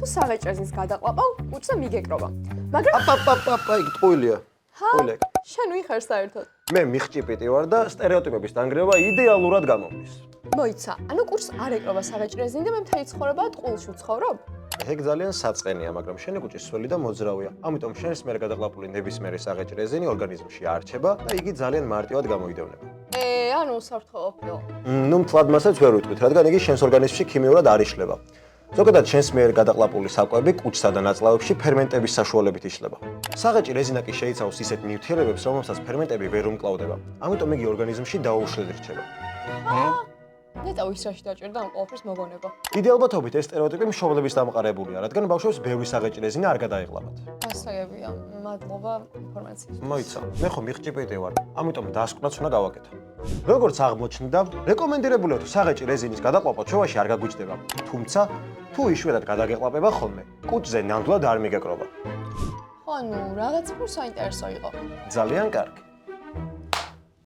თუ საღეჭ რეზინს გადაყლაპავ, კუჭზე მიგეკრობა. მაგრამ აპაპაპაპა, იქ ტყუილია. ტყუილი. შენ ვიხარ საერთოდ? მე მიხჭიპიტი ვარ და სტერეოტიპების დანგრევა იდეალურად გამომდის. მოიცა, ანუ კურს არ ეკრობა საღეჭ რეზინი და მე მთელი ცხოვრება ტყუილში ვცხოვრობ? ეგ ძალიან საწყენია, მაგრამ შენი კუჭი სველი და მოძრავია. ამიტომ შენს მიერ გადაყლაპული ნებისმიერი საღეჭ რეზინი ორგანიზმში არ რჩება და იგი ძალიან მარტივად გამოიდევნება. ანუ საფრთხეობრივ. ნუ მთლად მასაც ვერ ვიტყვით, რადგან იგი შენს ორგანიზმში ქიმიურად არ იშლება. ზოგადად შენს მიერ გადაყლაპული საკვები კუჭსა და ნაწლავებში ფერმენტების საშუალებით იშლება. საღეჭი რეზინა კი შეიცავს ისეთ ნივთიერებებს, რომელსაც ფერმენტები ვერ უმკლავდება. ამიტომ იგი ორგანიზმში დაუშვად რჩება. ნეტა ვისრაში დაჭერდა ამ ყოველფრის მოგონება. დიდი ალბათობით ეს სტერეოტიპი მშობლების დამყარებულია, რადგან ბავშვებს ბევრი საღეჭი რეზინა არ გადაეყლაპათ. გასაგებია, მადლობა ინფორმაციისთვის. მოიცა, მე ხომ მიხჭიპიტი ვარ, ამიტომ დასკვნაც უნდა გავაკეთო. როგორც აღმოჩნდა, რეკომენდირებულია თუ საღეჭი რეზინის გადაყლაპვა ჩვევაში არ გაგუჭდება, თუმცა თუ იშვიათად გადაგეყლაპება ხოლმე, კუჭზე ნამდვილად არ მიგეკრობა. ხო, რაღაც უფრო საინტერესო იყო. ძალიან კარგი.